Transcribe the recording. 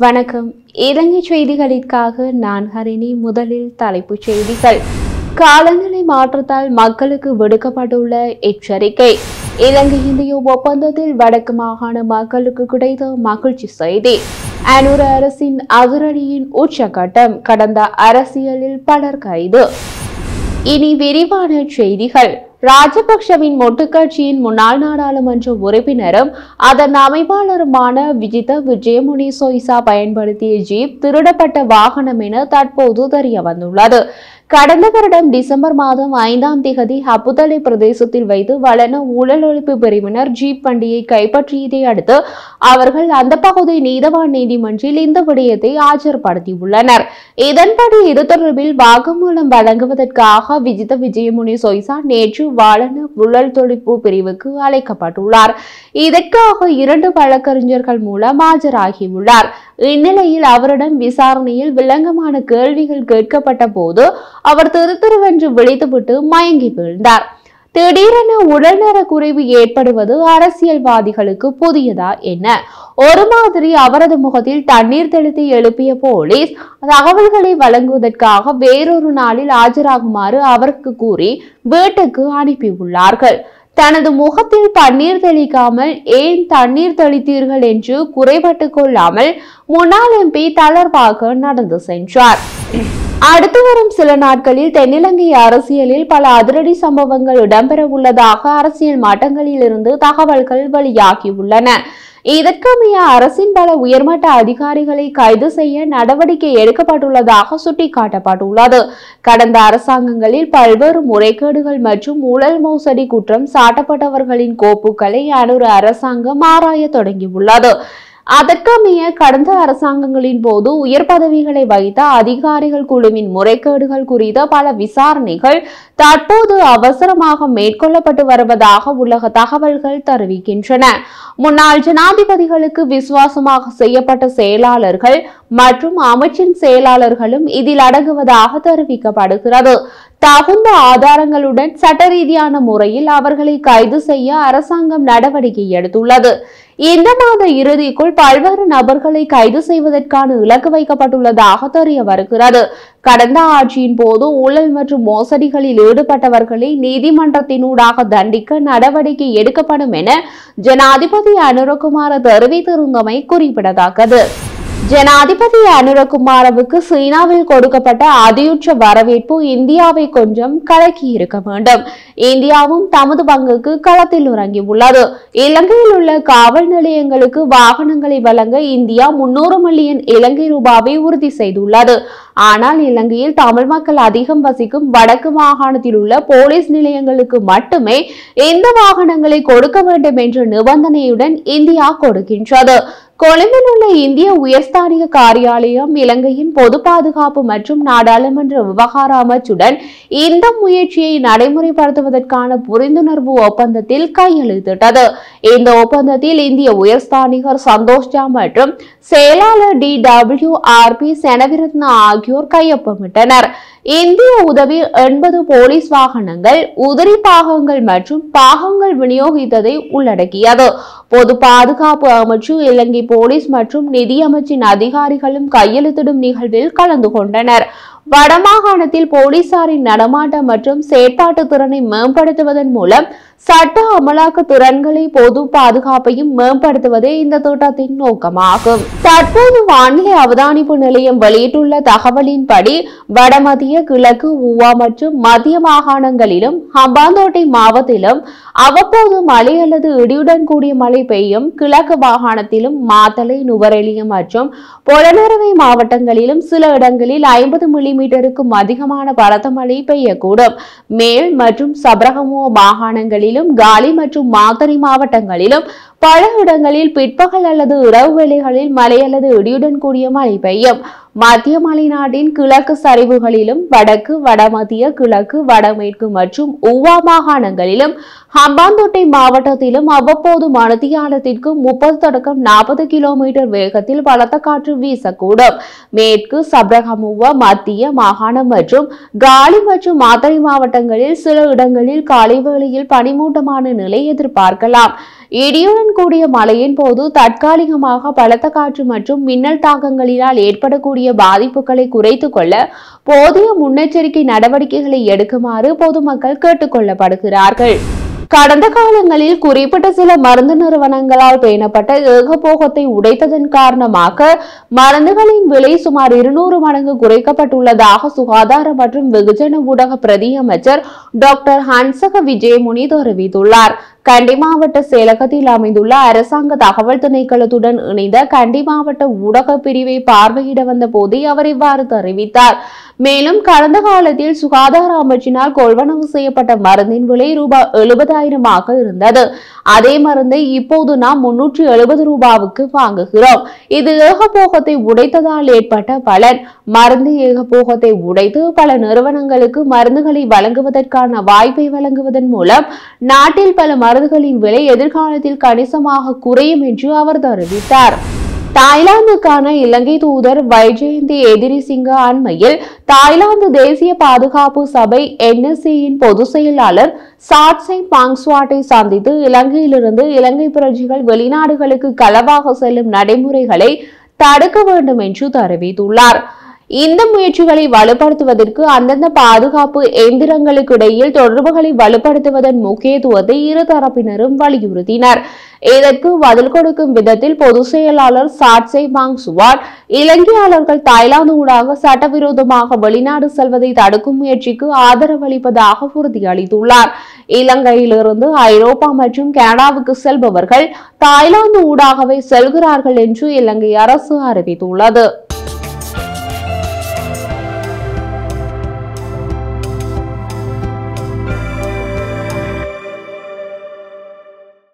வணக்கம். இலங்கை செய்திகளுக்காக நான் ஹரிணி. முதலில் தலைப்புச் செய்திகள். காலநிலை மாற்றத்தால் மக்களுக்கு விடுக்கப்பட்டுள்ள எச்சரிக்கை. இலங்கை இந்திய ஒப்பந்தத்தில் வடக்கு மாகாண மக்களுக்கு கிடைத்த மகிழ்ச்சி செய்தி. அனுர அரசின் அதிரடியின் உச்சகட்டம். கடந்த அரசியலில் பலர் கைது. இனி விரிவான செய்திகள். ராஜபக்ஷவின் மொட்டு கட்சியின் முன்னாள் நாடாளுமன்ற உறுப்பினரும் அதன் அமைப்பாளருமான விஜித விஜயமுனி சொய்சா பயன்படுத்திய ஜீப் திருடப்பட்ட வாகனம் என தற்போது தெரிய வந்துள்ளது. கடந்த வருடம் டிசம்பர் மாதம் 5ஆம் தேதி ஹப்புதலை பிரதேசத்தில் வைத்து வளன ஊழல் ஒழிப்பு பிரிவினர் ஜீப் வண்டியை கைப்பற்றியதை அடுத்து அவர்கள் அந்த பகுதி நீதவான் நீதிமன்றில் இந்த விடயத்தை ஆஜர்படுத்தியுள்ளனர். இதன்படி இது தொடர்பில் வாக்குமூலம் வழங்குவதற்காக விஜித விஜயமுனி சொய்சா நேற்று வளன ஊழல் ஒழிப்பு பிரிவுக்கு அழைக்கப்பட்டுள்ளார். இதற்காக 2 வழக்கறிஞர்கள் மூலம் ஆஜராகியுள்ளார். இந்நிலையில் அவரிடம் விசாரணையில் விளங்கமான கேள்விகள் கேட்கப்பட்ட போது அவர் திருத்திருவென்று விழித்துவிட்டு மயங்கி வீழ்ந்தார். திடீரென உடல்நல குறைவு ஏற்படுவது அரசியல்வாதிகளுக்கு புதியதா என்ன? ஒரு மாதிரி அவரது முகத்தில் தண்ணீர் தெளித்து எழுப்பிய போலீஸ் தகவல்களை வழங்குவதற்காக வேறொரு நாளில் ஆஜராகுமாறு அவருக்கு கூறி வீட்டுக்கு அனுப்பியுள்ளார்கள். தனது முகத்தில் தண்ணீர் தெளிக்காமல் ஏன் தண்ணீர் தெளித்தீர்கள் என்று குறைபட்டு கொள்ளாமல் முன்னாள் எம்பி தளர்வாக நடந்து சென்றார். அடுத்து வரும் சில நாட்களில் தென்னிலங்கை அரசியலில் பல அதிரடி சம்பவங்கள் இடம்பெற உள்ளதாக அரசியல் மட்டங்களில் இருந்து தகவல்கள் வெளியாகியுள்ளன. இதற்கமைய அரசின் பல உயர்மட்ட அதிகாரிகளை கைது செய்ய நடவடிக்கை எடுக்கப்பட்டுள்ளதாக சுட்டிக்காட்டப்பட்டுள்ளது. கடந்த அரசாங்கங்களில் பல்வேறு முறைகேடுகள் மற்றும் ஊழல் மோசடி குற்றம் சாட்டப்பட்டவர்களின் கோப்புகளை அனுர அரசாங்கம் ஆராய தொடங்கியுள்ளது. அதற்கமைய கடந்த அரசாங்கங்களின் போது உயர் பதவிகளை வைத்த அதிகாரிகள் குழுவின் முறைகேடுகள் குறித்த பல விசாரணைகள் தற்போது அவசரமாக மேற்கொள்ளப்பட்டு வருவதாக உலக தகவல்கள் தெரிவிக்கின்றன. முன்னாள் ஜனாதிபதிகளுக்கு விசுவாசமாக செய்யப்பட்ட செயலாளர்கள் மற்றும் அமைச்சின் செயலாளர்களும் இதில் அடங்குவதாக தெரிவிக்கப்படுகிறது. தகுந்த ஆதாரங்களுடன் சட்ட ரீதியான முறையில் அவர்களை கைது செய்ய அரசாங்கம் நடவடிக்கை எடுத்துள்ளது. இந்த மாத இறுதிக்குள் பல்வேறு நபர்களை கைது செய்வதற்கான இலக்கு வைக்கப்பட்டுள்ளதாக தெரிய வருகிறது. கடந்த ஆட்சியின் போது ஊழல் மற்றும் மோசடிகளில் ஈடுபட்டவர்களை நீதிமன்றத்தினூடாக தண்டிக்க நடவடிக்கை எடுக்கப்படும் என ஜனாதிபதி அனுரகுமார தெரிவித்திருந்தமை குறிப்பிடத்தக்கது. ஜனாதிபதி அனுரகுமாரவுக்கு சீனாவில் கொடுக்கப்பட்ட அதியுற்ற வரவேற்பு இந்தியாவை கொஞ்சம் கலக்கி இருக்க வேண்டும். இந்தியாவும் தமது பங்குக்கு களத்தில் இறங்கியுள்ளது. இலங்கையில் உள்ள காவல் நிலையங்களுக்கு வாகனங்களை வழங்க இந்தியா 300 மில்லியன் இலங்கை ரூபாவை உறுதி செய்துள்ளது. ஆனால் இலங்கையில் தமிழ் மக்கள் அதிகம் வசிக்கும் வடக்கு மாகாணத்தில் உள்ள போலீஸ் நிலையங்களுக்கு மட்டுமே இந்த வாகனங்களை கொடுக்க வேண்டும் என்ற நிபந்தனையுடன் இந்தியா கொடுக்கின்றது. கொழும்பில் உள்ள இந்திய உயர்ஸ்தானிக காரியாலயம் இலங்கையின் பொது பாதுகாப்பு மற்றும் நாடாளுமன்ற விவகார அமைச்சுடன் இந்த முயற்சியை நடைமுறைப்படுத்துவதற்கான புரிந்துணர்வு ஒப்பந்தத்தில் கையெழுத்திட்டது. இந்த ஒப்பந்தத்தில் இந்திய உயர்ஸ்தானிகர் சந்தோஷ் ஜா மற்றும் செயலாளர் DWRP செனவிரத்ன ஆகியோர் கையொப்பமிட்டனர். இந்திய உதவி 80 போலீஸ் வாகனங்கள், உதிரி பாகங்கள் மற்றும் பாகங்கள் விநியோகித்ததை உள்ளடக்கியது. பொது பாதுகாப்பு அமைச்சு, இலங்கை போலீஸ் மற்றும் நிதி அமைச்சின் அதிகாரிகளும் கையெழுத்திடும் நிகழ்வில் கலந்து கொண்டனர். வடமாகாணத்தில் போலீசாரின் நடமாட்டம் மற்றும் செயற்பாட்டு திறனை மேம்படுத்துவதன் மூலம் சட்ட அமலாக்க திறன்களை பொது பாதுகாப்பையும் மேம்படுத்துவதே இந்த திட்டத்தின் நோக்கமாகும். தற்போது வானிலை அவதானிப்பு நிலையம் வெளியிட்டுள்ள தகவலின்படி வடமத்திய, கிழக்கு, ஊவா மற்றும் மத்திய மாகாணங்களிலும் ஹம்பாந்தோட்டை மாவட்டத்திலும் அவ்வப்போது மழை அல்லது இடியுடன் கூடிய மழை பெய்யும். கிழக்கு மாகாணத்திலும் மாத்தளை, நுவரெலியா மற்றும் பொலனறுவை மாவட்டங்களிலும் சில இடங்களில் 50 மில்லிமீட்டருக்கும் அதிகமான பலத்த மழை பெய்யக்கூடும். மேல் மற்றும் சப்ரகமுவ மாகாணங்களிலும் காலி மற்றும் மாத்தறை மாவட்டங்களிலும் பல இடங்களில் பிற்பகல் அல்லது இரவு வேளைகளில் மழை அல்லது இடியுடன் கூடிய மழை பெய்யும். மத்திய மலைநாட்டின் கிழக்கு சரிவுகளிலும் வடக்கு, வடமத்திய, கிழக்கு, வடமேற்கு மற்றும் ஊவா மாகாணங்களிலும் ஹம்பாந்தோட்டை மாவட்டத்திலும் அவ்வப்போது மணித்தியாலத்திற்கு 30 தொடக்கம் 40 கிலோமீட்டர் வேகத்தில் பலத்த காற்று வீசக்கூடும். மேற்கு சப்ரகமுவ, மத்திய மாகாணம் மற்றும் காலி மற்றும் மாத்தறை மாவட்டங்களில் சில இடங்களில் காலை வேளையில் பனிமூட்டமான நிலை எதிர்பார்க்கலாம். இடியுடன் கூடிய மழையின் போது தற்காலிகமாக பலத்த காற்று மற்றும் மின்னல் தாக்கங்களினால் ஏற்படக்கூடிய பாதிப்புகளை குறைத்துக் கொள்ள போதிய முன்னெச்சரிக்கை நடவடிக்கைகளை எடுக்குமாறு பொதுமக்கள் கேட்டுக் கொள்ளப்படுகிறார்கள். கடந்த காலங்களில் குறிப்பிட்ட சில மருந்து நிறுவனங்களால் பேணப்பட்ட ஏகபோகத்தை உடைத்ததன் காரணமாக மருந்துகளின் விலை சுமார் 200 மடங்கு குறைக்கப்பட்டுள்ளதாக சுகாதார மற்றும் வெகுஜன ஊடக பிரதி அமைச்சர் டாக்டர் ஹன்சக விஜயமுனி தெரிவித்துள்ளார். கண்டி மாவட்ட செயலகத்தில் அமைந்துள்ள அரசாங்க தகவல் திணைக்களத்துடன் இணைந்த கண்டி மாவட்ட ஊடக பிரிவை பார்வையிட வந்த போதே அவர் இவ்வாறு தெரிவித்தார். மேலும் கடந்த காலத்தில் சுகாதார அமைச்சினால் கொள்வனவு செய்யப்பட்ட மருந்தின் விலை ரூபாய் 70,000 இருந்தது. அதே மருந்தை இப்போது நாம் 370 ரூபாவுக்கு வாங்குகிறோம். இது ஏகபோகத்தை உடைத்ததால் ஏற்பட்ட பலன். மருந்து ஏகபோகத்தை உடைத்து பல நிறுவனங்களுக்கு மருந்துகளை வழங்குவதற்கான வாய்ப்பை வழங்குவதன் மூலம் நாட்டில் பல மருந்துகளின் விலை எதிர்காலத்தில் கணிசமாக குறையும் என்று அவர் தெரிவித்தார். தாய்லாந்துக்கான இலங்கை தூதர் வைஜெயந்தி எதிரிசிங்க அண்மையில் தாய்லாந்து தேசிய பாதுகாப்பு சபை NSCயின் பொதுச் செயலாளர் சாட்செய் பாங்ஸ்வாட்டை சந்தித்து இலங்கையிலிருந்து இலங்கை பிரஜைகள் வெளிநாடுகளுக்கு களவாக செல்லும் நடைமுறைகளை தடுக்க வேண்டும் என்று தெரிவித்துள்ளார். இந்த முயற்சிகளை வலுப்படுத்துவதற்கு அந்தந்த பாதுகாப்பு எந்திரங்களுக்கு இடையில் தொடர்புகளை வலுப்படுத்துவதன் முக்கியத்துவத்தை இரு தரப்பினரும் வலியுறுத்தினர். இதற்கு பதில் கொடுக்கும் விதத்தில் பொதுச் செயலாளர் சாட்செய் பாங்ஸ்வாட் இலங்கையாளர்கள் தாய்லாந்து ஊடாக சட்டவிரோதமாக வெளிநாடு செல்வதை தடுக்கும் முயற்சிக்கு ஆதரவளிப்பதாக உறுதியளித்துள்ளார். இலங்கையிலிருந்து ஐரோப்பா மற்றும் கனடாவுக்கு செல்பவர்கள் தாய்லாந்து ஊடாகவே செல்கிறார்கள் என்று இலங்கை அரசு அறிவித்துள்ளது.